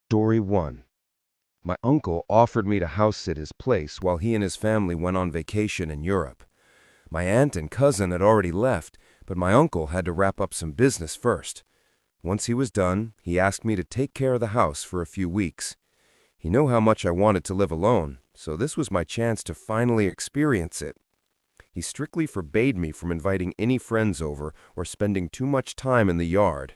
Story 1. My uncle offered me to house sit his place while he and his family went on vacation in Europe. My aunt and cousin had already left, but my uncle had to wrap up some business first. Once he was done, he asked me to take care of the house for a few weeks. He knew how much I wanted to live alone, so this was my chance to finally experience it. He strictly forbade me from inviting any friends over or spending too much time in the yard.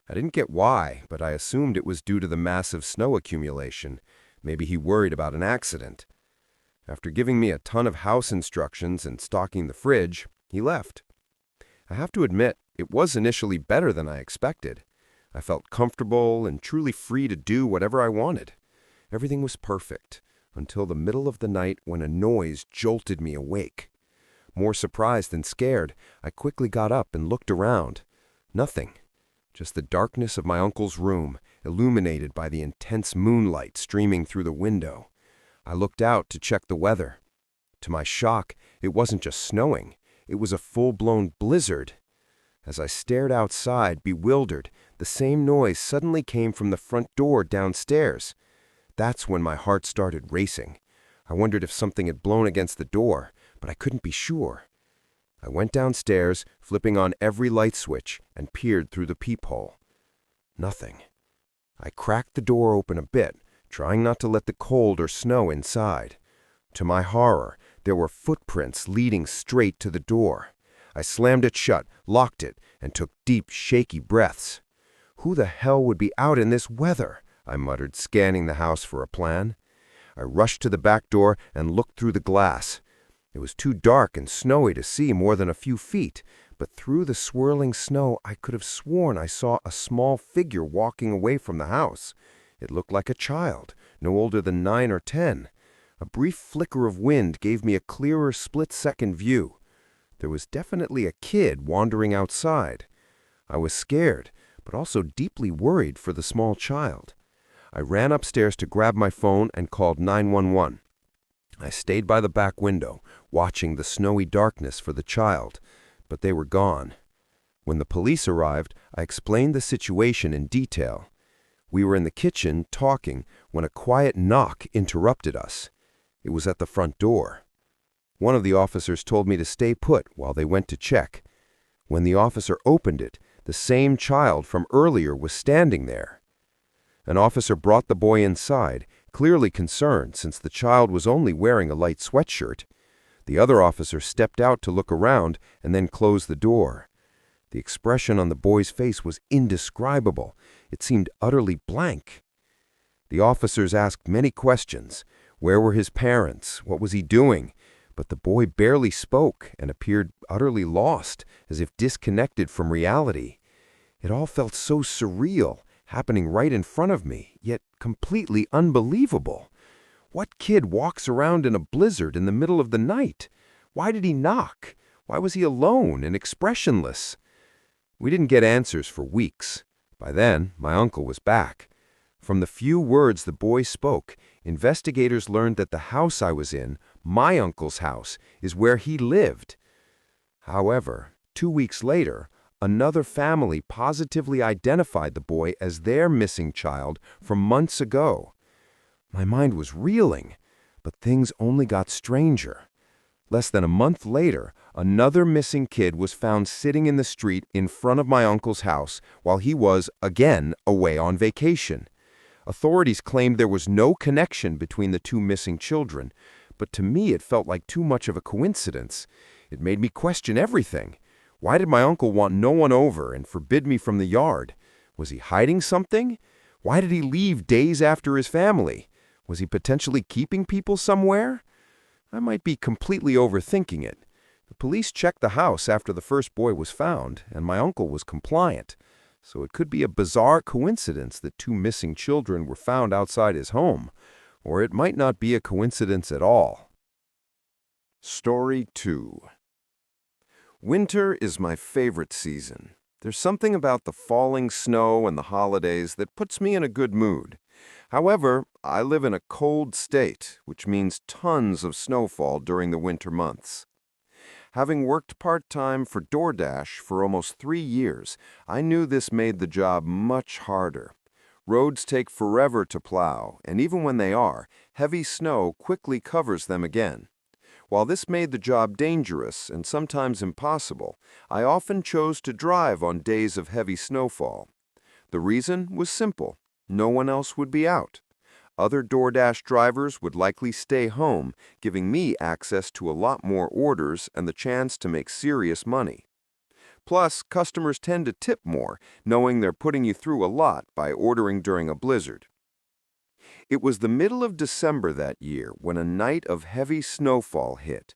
I didn't get why, but I assumed it was due to the massive snow accumulation. Maybe he worried about an accident. After giving me a ton of house instructions and stocking the fridge, he left. I have to admit, it was initially better than I expected. I felt comfortable and truly free to do whatever I wanted. Everything was perfect, until the middle of the night when a noise jolted me awake. More surprised than scared, I quickly got up and looked around. Nothing. Just the darkness of my uncle's room, illuminated by the intense moonlight streaming through the window. I looked out to check the weather. To my shock, it wasn't just snowing. It was a full-blown blizzard. As I stared outside, bewildered, the same noise suddenly came from the front door downstairs. That's when my heart started racing. I wondered if something had blown against the door, but I couldn't be sure. I went downstairs, flipping on every light switch, and peered through the peephole. Nothing. I cracked the door open a bit, trying not to let the cold or snow inside. To my horror, there were footprints leading straight to the door. I slammed it shut, locked it, and took deep, shaky breaths. Who the hell would be out in this weather? I muttered, scanning the house for a plan. I rushed to the back door and looked through the glass. It was too dark and snowy to see more than a few feet, but through the swirling snow I could have sworn I saw a small figure walking away from the house. It looked like a child, no older than 9 or 10. A brief flicker of wind gave me a clearer split-second view. There was definitely a kid wandering outside. I was scared, but also deeply worried for the small child. I ran upstairs to grab my phone and called 911. I stayed by the back window, watching the snowy darkness for the child, but they were gone. When the police arrived, I explained the situation in detail. We were in the kitchen talking when a quiet knock interrupted us. It was at the front door. One of the officers told me to stay put while they went to check. When the officer opened it, the same child from earlier was standing there. An officer brought the boy inside, clearly concerned since the child was only wearing a light sweatshirt. The other officer stepped out to look around and then closed the door. The expression on the boy's face was indescribable. It seemed utterly blank. The officers asked many questions. Where were his parents? What was he doing? But the boy barely spoke and appeared utterly lost, as if disconnected from reality. It all felt so surreal, happening right in front of me, yet completely unbelievable. What kid walks around in a blizzard in the middle of the night? Why did he knock? Why was he alone and expressionless? We didn't get answers for weeks. By then, my uncle was back. From the few words the boy spoke, investigators learned that the house I was in, my uncle's house, is where he lived. However, 2 weeks later, another family positively identified the boy as their missing child from months ago. My mind was reeling, but things only got stranger. Less than a month later, another missing kid was found sitting in the street in front of my uncle's house while he was, again, away on vacation. Authorities claimed there was no connection between the two missing children, but to me it felt like too much of a coincidence. It made me question everything. Why did my uncle want no one over and forbid me from the yard? Was he hiding something? Why did he leave days after his family? Was he potentially keeping people somewhere? I might be completely overthinking it. The police checked the house after the first boy was found, and my uncle was compliant. So it could be a bizarre coincidence that two missing children were found outside his home. Or it might not be a coincidence at all. Story 2. Winter is my favorite season. There's something about the falling snow and the holidays that puts me in a good mood. However, I live in a cold state, which means tons of snowfall during the winter months. Having worked part-time for DoorDash for almost 3 years, I knew this made the job much harder. Roads take forever to plow, and even when they are, heavy snow quickly covers them again. While this made the job dangerous and sometimes impossible, I often chose to drive on days of heavy snowfall. The reason was simple: no one else would be out. Other DoorDash drivers would likely stay home, giving me access to a lot more orders and the chance to make serious money. Plus, customers tend to tip more, knowing they're putting you through a lot by ordering during a blizzard. It was the middle of December that year when a night of heavy snowfall hit.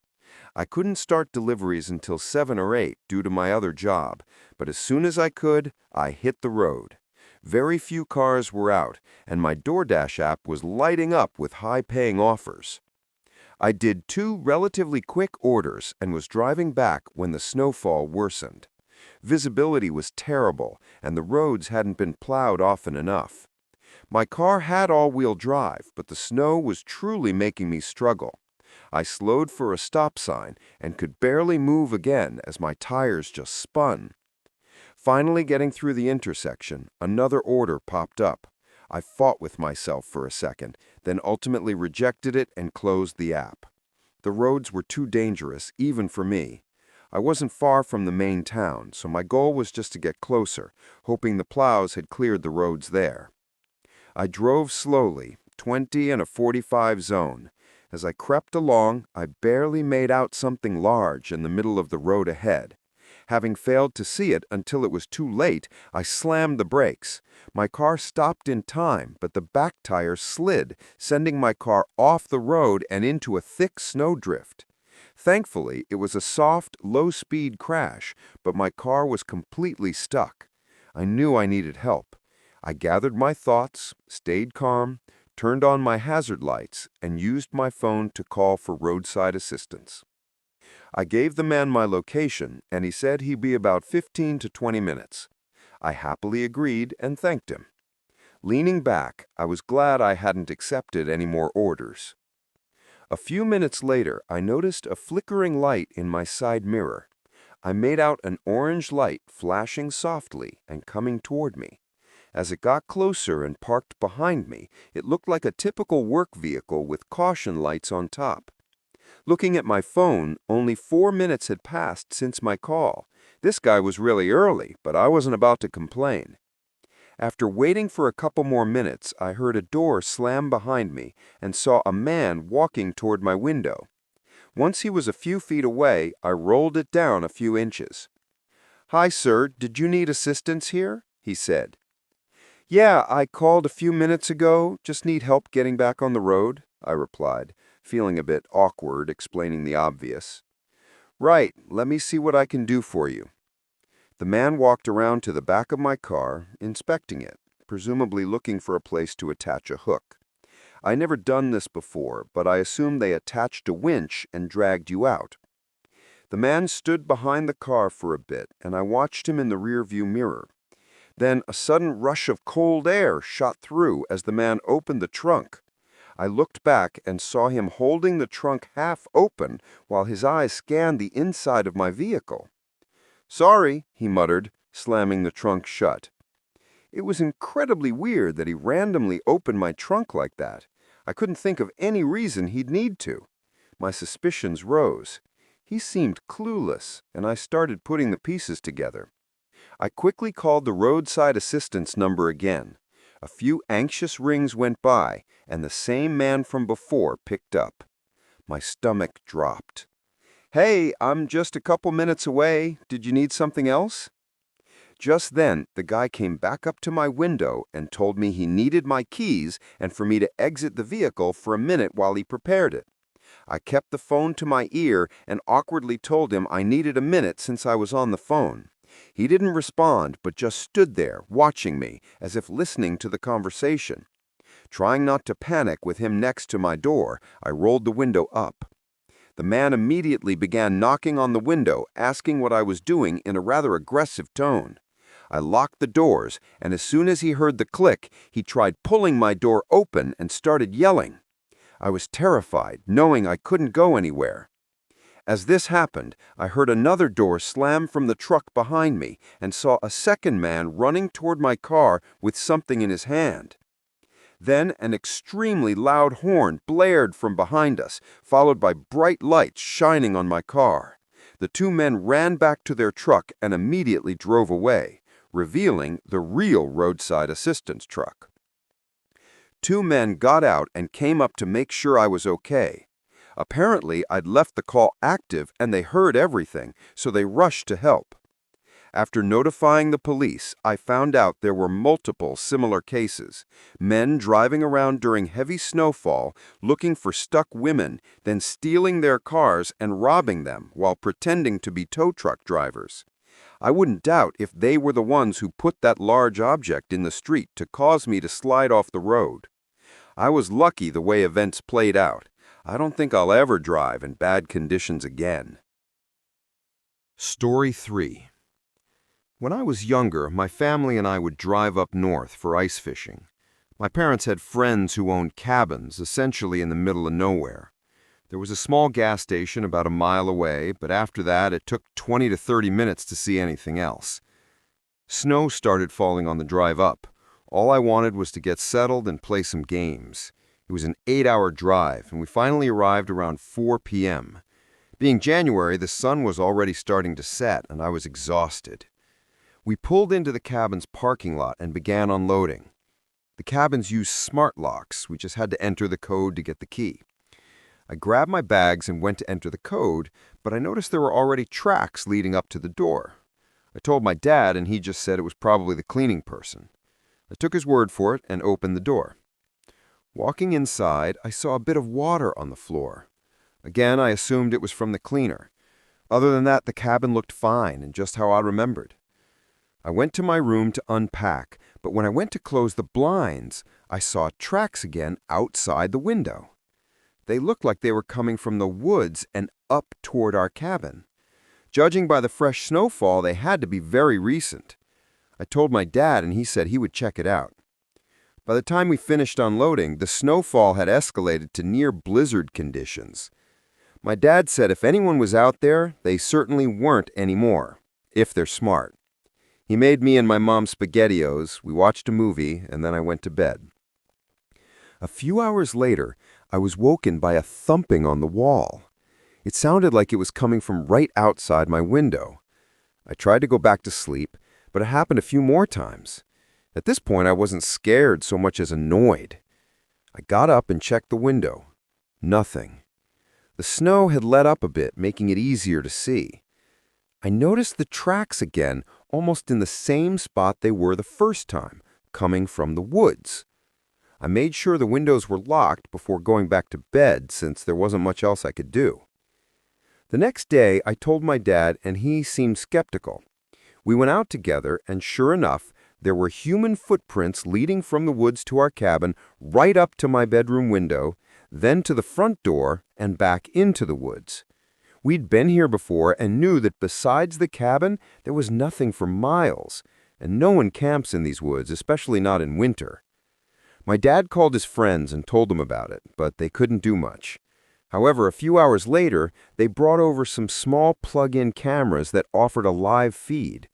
I couldn't start deliveries until 7 or 8 due to my other job, but as soon as I could, I hit the road. Very few cars were out, and my DoorDash app was lighting up with high-paying offers. I did 2 relatively quick orders and was driving back when the snowfall worsened. Visibility was terrible, and the roads hadn't been plowed often enough. My car had all-wheel drive, but the snow was truly making me struggle. I slowed for a stop sign and could barely move again as my tires just spun. Finally getting through the intersection, another order popped up. I fought with myself for a second, then ultimately rejected it and closed the app. The roads were too dangerous, even for me. I wasn't far from the main town, so my goal was just to get closer, hoping the plows had cleared the roads there. I drove slowly, 20 in a 45 zone. As I crept along, I barely made out something large in the middle of the road ahead. Having failed to see it until it was too late, I slammed the brakes. My car stopped in time, but the back tire slid, sending my car off the road and into a thick snowdrift. Thankfully, it was a soft, low-speed crash, but my car was completely stuck. I knew I needed help. I gathered my thoughts, stayed calm, turned on my hazard lights, and used my phone to call for roadside assistance. I gave the man my location, and he said he'd be about 15 to 20 minutes. I happily agreed and thanked him. Leaning back, I was glad I hadn't accepted any more orders. A few minutes later, I noticed a flickering light in my side mirror. I made out an orange light flashing softly and coming toward me. As it got closer and parked behind me, it looked like a typical work vehicle with caution lights on top. Looking at my phone, only 4 minutes had passed since my call. This guy was really early, but I wasn't about to complain. After waiting for a couple more minutes, I heard a door slam behind me and saw a man walking toward my window. Once he was a few feet away, I rolled it down a few inches. "Hi, sir, did you need assistance here?" he said. "Yeah, I called a few minutes ago. Just need help getting back on the road," I replied, feeling a bit awkward explaining the obvious. "Right, let me see what I can do for you." The man walked around to the back of my car, inspecting it, presumably looking for a place to attach a hook. I never done this before, but I assumed they attached a winch and dragged you out. The man stood behind the car for a bit, and I watched him in the rearview mirror. Then a sudden rush of cold air shot through as the man opened the trunk. I looked back and saw him holding the trunk half open while his eyes scanned the inside of my vehicle. "Sorry," he muttered, slamming the trunk shut. It was incredibly weird that he randomly opened my trunk like that. I couldn't think of any reason he'd need to. My suspicions rose. He seemed clueless, and I started putting the pieces together. I quickly called the roadside assistance number again. A few anxious rings went by, and the same man from before picked up. My stomach dropped. "Hey, I'm just a couple minutes away. Did you need something else?" Just then, the guy came back up to my window and told me he needed my keys and for me to exit the vehicle for a minute while he prepared it. I kept the phone to my ear and awkwardly told him I needed a minute since I was on the phone. He didn't respond, but just stood there, watching me, as if listening to the conversation. Trying not to panic with him next to my door, I rolled the window up. The man immediately began knocking on the window, asking what I was doing in a rather aggressive tone. I locked the doors, and as soon as he heard the click, he tried pulling my door open and started yelling. I was terrified, knowing I couldn't go anywhere. As this happened, I heard another door slam from the truck behind me and saw a second man running toward my car with something in his hand. Then an extremely loud horn blared from behind us, followed by bright lights shining on my car. The two men ran back to their truck and immediately drove away, revealing the real roadside assistance truck. Two men got out and came up to make sure I was okay. Apparently, I'd left the call active and they heard everything, so they rushed to help. After notifying the police, I found out there were multiple similar cases. Men driving around during heavy snowfall, looking for stuck women, then stealing their cars and robbing them while pretending to be tow truck drivers. I wouldn't doubt if they were the ones who put that large object in the street to cause me to slide off the road. I was lucky the way events played out. I don't think I'll ever drive in bad conditions again. Story 3. When I was younger, my family and I would drive up north for ice fishing. My parents had friends who owned cabins, essentially in the middle of nowhere. There was a small gas station about a mile away, but after that it took 20 to 30 minutes to see anything else. Snow started falling on the drive up. All I wanted was to get settled and play some games. It was an 8-hour drive, and we finally arrived around 4 p.m. Being January, the sun was already starting to set, and I was exhausted. We pulled into the cabin's parking lot and began unloading. The cabins used smart locks. We just had to enter the code to get the key. I grabbed my bags and went to enter the code, but I noticed there were already tracks leading up to the door. I told my dad, and he just said it was probably the cleaning person. I took his word for it and opened the door. Walking inside, I saw a bit of water on the floor. Again, I assumed it was from the cleaner. Other than that, the cabin looked fine and just how I remembered. I went to my room to unpack, but when I went to close the blinds, I saw tracks again outside the window. They looked like they were coming from the woods and up toward our cabin. Judging by the fresh snowfall, they had to be very recent. I told my dad, and he said he would check it out. By the time we finished unloading, the snowfall had escalated to near blizzard conditions. My dad said if anyone was out there, they certainly weren't anymore, if they're smart. He made me and my mom SpaghettiOs, we watched a movie, and then I went to bed. A few hours later, I was woken by a thumping on the wall. It sounded like it was coming from right outside my window. I tried to go back to sleep, but it happened a few more times. At this point, I wasn't scared so much as annoyed. I got up and checked the window. Nothing. The snow had let up a bit, making it easier to see. I noticed the tracks again, almost in the same spot they were the first time, coming from the woods. I made sure the windows were locked before going back to bed, since there wasn't much else I could do. The next day, I told my dad, and he seemed skeptical. We went out together, and sure enough, there were human footprints leading from the woods to our cabin, right up to my bedroom window, then to the front door, and back into the woods. We'd been here before and knew that besides the cabin, there was nothing for miles, and no one camps in these woods, especially not in winter. My dad called his friends and told them about it, but they couldn't do much. However, a few hours later, they brought over some small plug-in cameras that offered a live feed.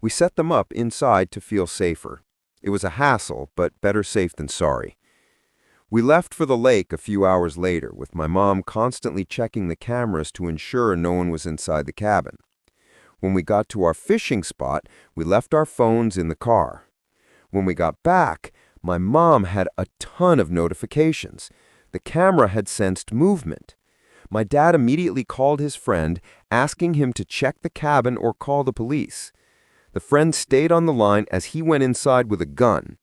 We set them up inside to feel safer. It was a hassle, but better safe than sorry. We left for the lake a few hours later, with my mom constantly checking the cameras to ensure no one was inside the cabin. When we got to our fishing spot, we left our phones in the car. When we got back, my mom had a ton of notifications. The camera had sensed movement. My dad immediately called his friend, asking him to check the cabin or call the police. The friend stayed on the line as he went inside with a gun.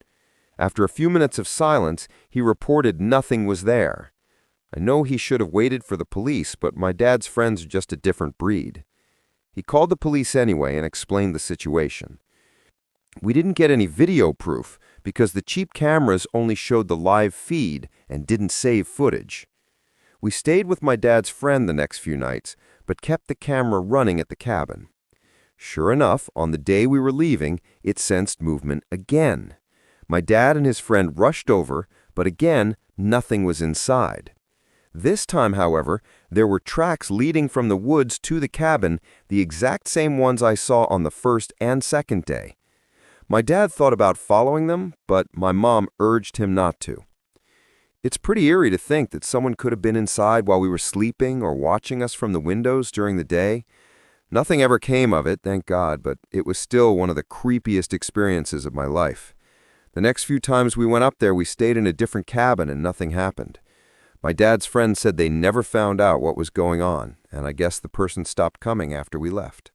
After a few minutes of silence, he reported nothing was there. I know he should have waited for the police, but my dad's friends are just a different breed. He called the police anyway and explained the situation. We didn't get any video proof, because the cheap cameras only showed the live feed and didn't save footage. We stayed with my dad's friend the next few nights, but kept the camera running at the cabin. Sure enough, on the day we were leaving, it sensed movement again. My dad and his friend rushed over, but again, nothing was inside. This time, however, there were tracks leading from the woods to the cabin, the exact same ones I saw on the first and second day. My dad thought about following them, but my mom urged him not to. It's pretty eerie to think that someone could have been inside while we were sleeping or watching us from the windows during the day. Nothing ever came of it, thank God, but it was still one of the creepiest experiences of my life. The next few times we went up there, we stayed in a different cabin and nothing happened. My dad's friend said they never found out what was going on, and I guess the person stopped coming after we left.